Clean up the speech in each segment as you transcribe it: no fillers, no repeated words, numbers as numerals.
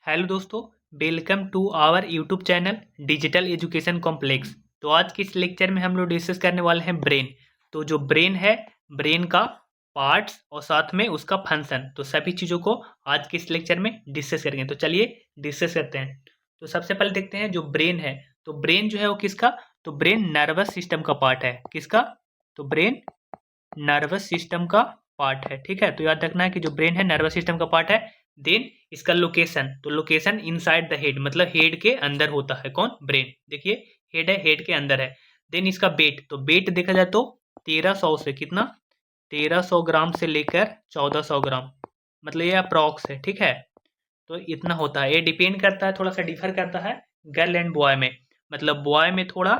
Hello दोस्तों, welcome to our YouTube channel Digital Education Complex. तो आज के इस लेक्चर में हम लोग डिस्कस करने वाले हैं ब्रेन। तो जो ब्रेन है, ब्रेन का पार्ट्स और साथ में उसका फंक्शन, तो सभी चीज़ों को आज के इस लेक्चर में डिस्कस करेंगे। तो चलिए डिस्कस करते हैं। तो सबसे पहले देखते हैं जो ब्रेन है। तो ब्रेन जो है वो किसका? तो ब्रेन नर्वस सिस्टम का पार्ट है। किसका? तो ब्रेन नर्वस सिस्टम का पार्ट है। ठीक है, तो याद रखना है कि जो ब्रेन है नर्वस सिस्टम का पार्ट है। देन इसका लोकेशन, तो लोकेशन इनसाइड द हेड, मतलब हेड के अंदर होता है। कौन? ब्रेन। देखिए हेड है, हेड के अंदर है। देन इसका वेट, तो वेट देखा जाए तो 1300 से कितना, 1300 ग्राम से लेकर 1400 ग्राम, मतलब ये अप्रॉक्स है। ठीक है, तो इतना होता है। ये डिपेंड करता है, थोड़ा सा डिफर करता है गर्ल एंड बॉय में। मतलब बॉय में थोड़ा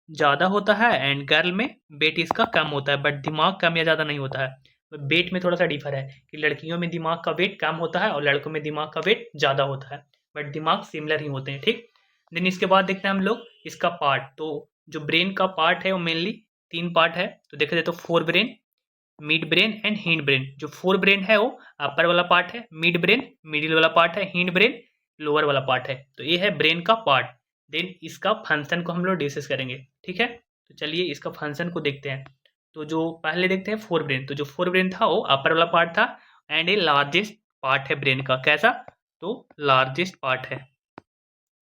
ज़्यादा होता है एंड गर्ल में वेट इसका कम होता है, बट दिमाग कम या ज़्यादा नहीं होता है। वेट में थोड़ा सा डिफर है कि लड़कियों में दिमाग का वेट कम होता है और लड़कों में दिमाग का वेट ज़्यादा होता है, बट दिमाग सिमिलर ही होते हैं। ठीक। देन इसके बाद देखते हैं हम लोग इसका पार्ट। तो जो ब्रेन का पार्ट है वो मेनली 3 पार्ट है। तो देखा जाए तो fore brain, mid brain and hind brain. जो फोर ब्रेन है वो अपर वाला पार्ट है, मिड ब्रेन मिडिल वाला पार्ट है, हिंड ब्रेन लोअर वाला पार्ट है। तो ये है ब्रेन का पार्ट। देन इसका फंक्शन को हम लोग डिस्कस करेंगे। ठीक है, तो चलिए इसका फंक्शन को देखते हैं। तो जो पहले देखते हैं फोर ब्रेन। तो जो फोर ब्रेन था वो अपर वाला पार्ट था एंड ये लार्जेस्ट पार्ट है ब्रेन का। कैसा? तो लार्जेस्ट पार्ट है।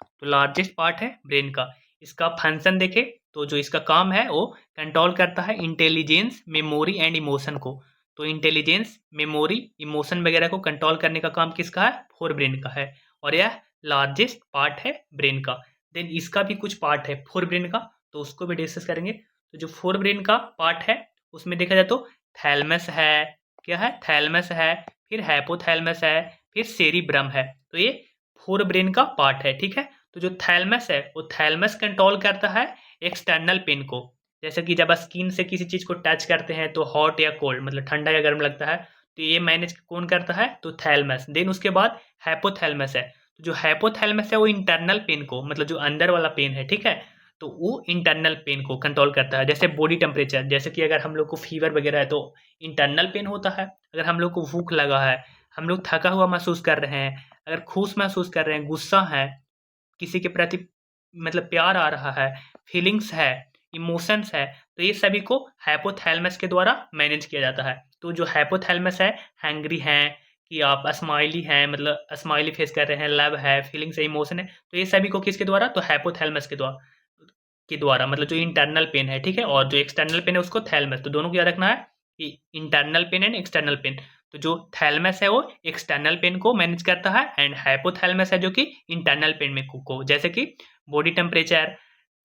तो लार्जेस्ट पार्ट है ब्रेन का। इसका फंक्शन देखे तो जो इसका काम है वो कंट्रोल करता है इंटेलिजेंस, मेमोरी एंड इमोशन को। तो इंटेलिजेंस, मेमोरी, इमोशन वगैरह को कंट्रोल करने का काम किसका है? फोर ब्रेन का है। और यह लार्जेस्ट पार्ट है ब्रेन का। देन इसका भी कुछ पार्ट है फोर ब्रेन का, तो उसको भी डिस्कस करेंगे। तो जो फोर ब्रेन का पार्ट है उसमें देखा जाए तो थैलमस है। क्या है? थैलमस है, फिर हाइपोथैलमस है, फिर सेरिब्रम है। तो ये फोर ब्रेन का पार्ट है। ठीक है, तो जो थैलमस है वो थैलमस कंट्रोल करता है एक्सटर्नल पेन को। जैसे कि जब स्किन से किसी चीज़ को टच करते हैं तो हॉट या कोल्ड, मतलब ठंडा या गर्म लगता है, तो ये मैनेज कौन करता है? तो थैलमस। देन उसके बाद हाइपोथैलमस है। तो जो हाइपोथैलमस है वो इंटरनल पेन को, मतलब जो अंदर वाला पेन है, ठीक है, तो वो इंटरनल पेन को कंट्रोल करता है। जैसे बॉडी टेम्परेचर, जैसे कि अगर हम लोग को फीवर वगैरह है तो इंटरनल पेन होता है। अगर हम लोग को भूख लगा है, हम लोग थका हुआ महसूस कर रहे हैं, अगर खुश महसूस कर रहे हैं, गुस्सा है, किसी के प्रति मतलब प्यार आ रहा है, फीलिंग्स है, इमोशंस है, तो ये सभी को हाइपोथैलेमस के द्वारा मैनेज किया जाता है। तो जो हाइपोथैलेमस है, हैंग्री हैं कि आप स्माइली हैं, मतलब स्माइली फेस कर रहे हैं, लव है, फीलिंग्स है, इमोशन है, तो ये सभी को किसके द्वारा? तो हाइपोथैलेमस के द्वारा मतलब जो इंटरनल पेन है, ठीक है, और जो एक्सटर्नल पेन है उसको थैलेमस। तो दोनों को याद रखना है कि internal pain and external pain. तो जो थैलेमस है वो एक्सटर्नल पेन को मैनेज करता है एंड हाइपोथैलेमस है जो कि इंटरनल पेन में को, जैसे कि बॉडी टेम्परेचर,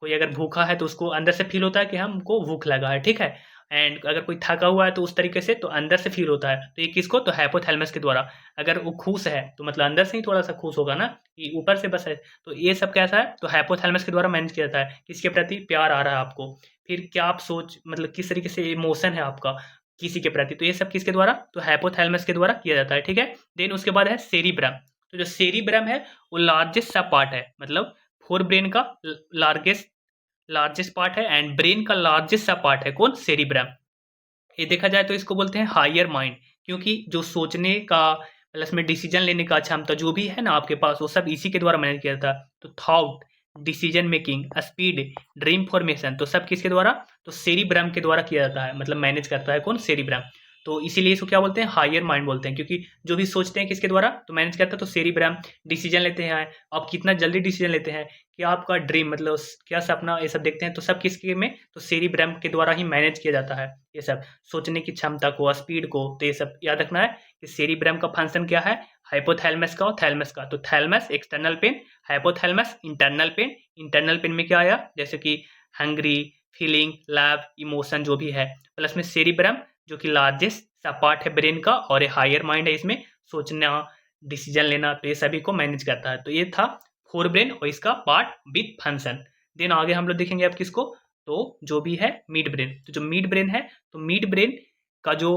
कोई अगर भूखा है तो उसको अंदर से फील होता है कि हमको भूख लगा है, ठीक है, एंड अगर कोई थका हुआ है तो उस तरीके से तो अंदर से फील होता है। तो ये किसको? तो हाइपोथैलेमस के द्वारा। अगर वो खुश है तो मतलब अंदर से ही थोड़ा सा खुश होगा ना, कि ऊपर से बस है। तो ये सब कैसा है? तो हाइपोथैलेमस के द्वारा मैनेज किया जाता है। किसके प्रति प्यार आ रहा है आपको, फिर क्या आप सोच, मतलब किस तरीके से इमोशन है आपका किसी के प्रति, तो ये सब किसके द्वारा? तो हाइपोथैलेमस के द्वारा किया जाता है। ठीक है, देन उसके बाद है सेरिब्रम। तो जो सेरिब्रम है वो लार्जेस्ट सा पार्ट है, मतलब फोर ब्रेन का लार्जेस्ट लार्जेस्ट पार्ट है एंड ब्रेन का लार्जेस्ट सा पार्ट है। कौन? सेरिब्रम। ये देखा जाए तो इसको बोलते हैं हायर माइंड, क्योंकि जो सोचने का प्लस में डिसीजन लेने का क्षमता जो भी है ना आपके पास, वो सब इसी के द्वारा मैनेज किया जाता है। तो thought, decision making, speed, dream formation, तो सब किसके द्वारा? तो सेरिब्रम के द्वारा किया जाता है, मतलब मैनेज करता है कौन? सेरिब्रम। तो इसीलिए इसको क्या बोलते हैं? हायर माइंड बोलते हैं, क्योंकि जो भी सोचते हैं किसके द्वारा तो मैनेज करता है, तो सेरिब्रम। डिसीजन लेते हैं, आप कितना जल्दी डिसीजन लेते हैं, क्या आपका ड्रीम, मतलब क्या सपना, ये सब देखते हैं, तो सब किसके में? तो सेरिब्रम के द्वारा ही मैनेज किया जाता है ये सब। सोचने की क्षमता को, स्पीड को, तो ये सब याद रखना है कि सेरिब्रम का फंक्शन क्या है? हाइपोथैलेमस का और थैलेमस का। तो thalamus external pain, hypothalamus internal pain. Internal pain में क्या आया? जैसे कि हंग्री, फीलिंग, लव, इमोशन जो भी है, प्लस में सेरिब्रम जो कि लार्जेस्ट सा पार्ट है ब्रेन का, और ये हायर माइंड है, इसमें सोचना, डिसीजन लेना, तो ये सभी को मैनेज करता है। तो ये था फोर ब्रेन और इसका पार्ट विथ फंक्शन। देन आगे हम लोग देखेंगे अब किसको? तो जो भी है मिड ब्रेन। तो जो मिड ब्रेन है, तो मिड ब्रेन का जो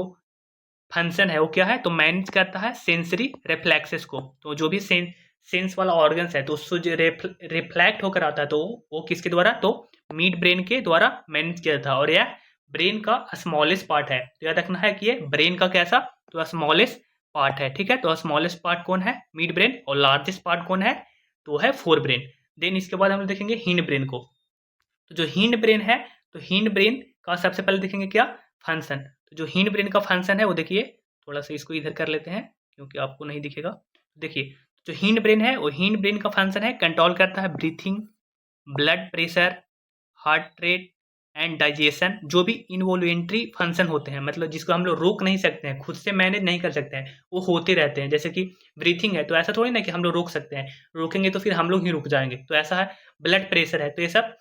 फंक्शन है वो क्या है? तो मैनेज करता है सेंसरी रिफ्लेक्सेस को। तो जो भी सेंस वाला ऑर्गन्स है तो उससे जो रिफ्लेक्ट होकर आता है, तो वो किसके द्वारा? तो मिड ब्रेन के द्वारा मैनेज किया था। और यह ब्रेन का स्मॉलेस्ट पार्ट है। तो याद रखना है कि ये ब्रेन का कैसा? तो स्मॉलेस्ट पार्ट है, ठीक है। तो स्मॉलेस्ट पार्ट कौन है, मिड ब्रेन, और लार्जेस्ट पार्ट कौन है, तो है फोर ब्रेन। देन इसके बाद हम लोग देखेंगे हिंड ब्रेन को। तो जो हिंड ब्रेन है, तो हिंड ब्रेन का सबसे पहले देखेंगे क्या, फंक्शन। तो जो हिंड ब्रेन का फंक्शन है वो देखिए, थोड़ा सा इसको इधर कर लेते हैं क्योंकि आपको नहीं दिखेगा। देखिए जो हिंड ब्रेन है, वो हिंड ब्रेन का फंक्शन है, कंट्रोल करता है breathing, blood pressure, heart rate and digestion. जो भी इनवॉल्यूंटरी फंक्शन होते हैं, मतलब जिसको हम लोग रोक नहीं सकते हैं, खुद से मैनेज नहीं कर सकते हैं, वो होते रहते हैं। जैसे कि ब्रीथिंग है, तो ऐसा थोड़ी ना कि हम लोग रोक सकते हैं, रोकेंगे तो फिर हम लोग ही रुक जाएंगे, तो ऐसा है। ब्लड प्रेशर है, तो ये सब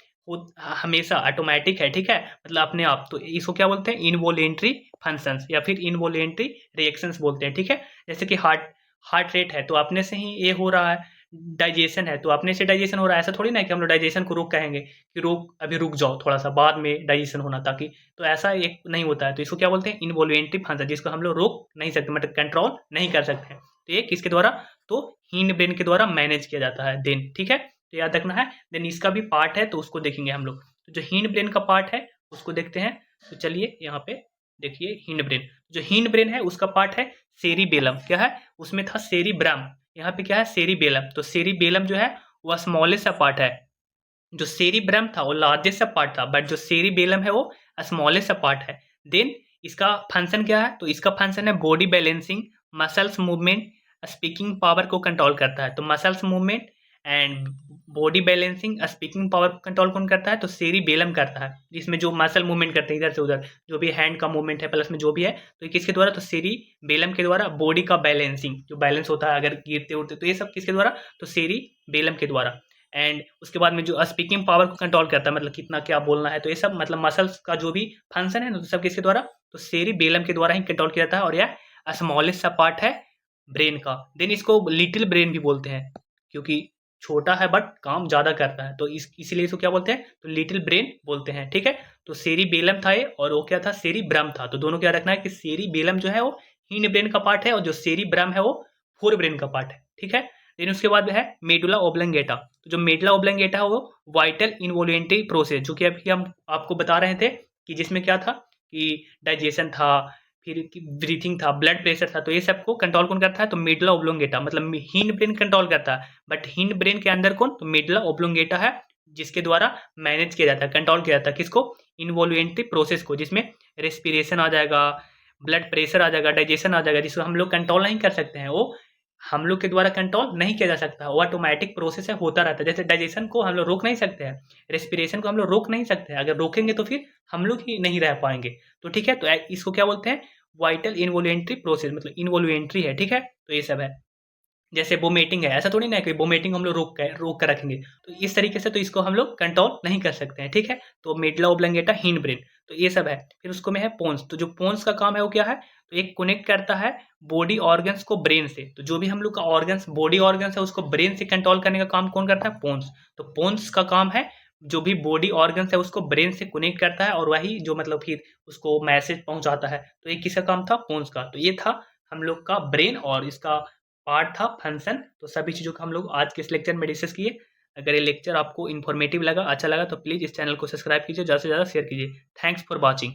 हमेशा ऑटोमेटिक है, ठीक है, मतलब अपने आप। तो इसको क्या बोलते हैं, इनवॉल्यूंटरी फंक्शंस या फिर इनवॉल्यूंटरी रिएक्शंस बोलते हैं, ठीक है। जैसे कि हार्ट हार्ट रेट है, तो अपने से ही ये हो रहा है। डाइजेशन है, तो अपने से डाइजेशन हो रहा है, ऐसा थोड़ी ना है कि हम लोग डाइजेशन को रोक कहेंगे कि रोक, अभी रुक जाओ थोड़ा सा, बाद में डाइजेशन होना ताकि, तो ऐसा एक नहीं होता है। तो इसको क्या बोलते हैं, इनवॉल्यूंटरी फंक्शन, जिसको हम लोग रोक नहीं सकते, मतलब कंट्रोल नहीं कर सकते हैं। तो ये किसके द्वारा, तो हिंड ब्रेन के द्वारा मैनेज किया जाता है देन, ठीक है। तो याद रखना है। देन इसका भी पार्ट है, तो उसको देखेंगे हम लोग। तो जो हिंड ब्रेन का पार्ट है उसको देखते हैं। तो चलिए यहाँ पे देखिए हिंड ब्रेन। जो हिंड ब्रेन है उसका पार्ट है सेरिबेलम। क्या है, उसमें था सेरिब्रम, यहाँ पे क्या है, सेरिबेलम। तो सेरिबेलम जो है वो स्मॉलेस्ट सा पार्ट है। जो सेरिब्रम था वो लार्जेस्ट सा पार्ट था, बट जो सेरिबेलम है वो स्मॉलेस्ट सा पार्ट है। देन इसका फंक्शन क्या है, तो इसका फंक्शन है body balancing, muscles movement, speaking power को कंट्रोल करता है। तो muscles movement and body balancing, speaking power को कंट्रोल कौन करता है, तो सेरिबेलम करता है। इसमें जो मसल मूवमेंट करते हैं इधर से उधर, जो भी हैंड का मूवमेंट है प्लस में जो भी है, तो ये किसके द्वारा, तो सेरिबेलम के द्वारा। बॉडी का बैलेंसिंग, जो बैलेंस होता है अगर गिरते उड़ते, तो ये सब किसके द्वारा, तो सेरिबेलम के द्वारा। एंड उसके बाद में जो स्पीकिंग पावर को कंट्रोल करता है, मतलब कितना क्या बोलना है, तो ये सब मतलब मसल्स का जो भी फंक्शन है ना, तो सब किसके द्वारा, तो सेरिबेलम के द्वारा ही कंट्रोल किया जाता है। और यह स्मॉलेस्ट सा पार्ट है ब्रेन का। देन इसको लिटिल ब्रेन भी बोलते हैं, क्योंकि छोटा है बट काम ज़्यादा करता है, तो इसीलिए इसको क्या बोलते हैं, तो लिटिल ब्रेन बोलते हैं, ठीक है। तो सेरिबेलम था ये, और वो क्या था, सेरिब्रम था। तो दोनों क्या रखना है कि सेरिबेलम जो है वो हिंड ब्रेन का पार्ट है, और जो सेरिब्रम है वो फोर ब्रेन का पार्ट है, ठीक है। देन उसके बाद है मेडुला ओब्लंगेटा। तो जो मेडुला ओब्लंगेटा है वो वाइटल इनवॉल्यूंटरी प्रोसेस, जो कि अभी हम आपको बता रहे थे कि जिसमें क्या था कि डाइजेशन था, फिर ब्रीथिंग था, ब्लड प्रेशर था, तो ये सबको कंट्रोल कौन करता है, तो मेडुला ओब्लोंगेटा, मतलब हिंड ब्रेन कंट्रोल करता है। बट हिंड ब्रेन के अंदर कौन, तो मेडुला ओब्लोंगेटा है, जिसके द्वारा मैनेज किया जाता है, कंट्रोल किया जाता है किसको, इनवॉल्यूंटरी प्रोसेस को, जिसमें रेस्पिरेशन आ जाएगा, ब्लड प्रेशर आ जाएगा, डाइजेशन आ जाएगा, जिसको हम लोग कंट्रोल नहीं कर सकते हैं, वो हम लोग के द्वारा कंट्रोल नहीं किया जा सकता, वो ऑटोमेटिक प्रोसेस है, होता रहता है। जैसे डाइजेशन को हम लोग रोक नहीं सकते हैं, रेस्पिरेशन को हम लोग रोक नहीं सकते हैं, अगर रोकेंगे तो फिर हम लोग ही नहीं रह पाएंगे। तो ठीक है, तो इसको क्या बोलते हैं, वाइटल इनवॉल्यूंटरी प्रोसेस, मतलब इनवॉल्यूंटरी है, ठीक है। तो ये सब है। जैसे वोमिटिंग है, ऐसा थोड़ी ना है कि वोमिटिंग हम लोग रोक कर रखेंगे, तो इस तरीके से तो इसको हम लोग कंट्रोल नहीं कर सकते हैं, ठीक है। तो मेडुला ओब्लंगेटा, हिंड ब्रेन, तो ये सब है। फिर उसको में है पोन्स। तो जो पोन्स का काम है वो क्या है, तो एक कनेक्ट करता है बॉडी ऑर्गन्स को ब्रेन से। तो जो भी हम लोग का ऑर्गन्स, बॉडी ऑर्गन्स है, उसको ब्रेन से कंट्रोल करने का काम कौन करता है, पोन्स। तो पोन्स का काम है जो भी बॉडी ऑर्गन्स है उसको ब्रेन से कनेक्ट करता है, और वही जो मतलब फिर उसको मैसेज पहुंचाता है। तो ये किसका काम था, पोन्स का। तो ये था हम लोग का ब्रेन, और इसका पार्ट था फंक्शन। तो सभी चीज़ों को हम लोग आज के इस लेक्चर में डिस्कस किए। अगर ये लेक्चर आपको इन्फॉर्मेटिव लगा, अच्छा लगा, तो प्लीज़ इस चैनल को सब्सक्राइब कीजिए, ज़्यादा से ज़्यादा शेयर कीजिए। Thanks for watching.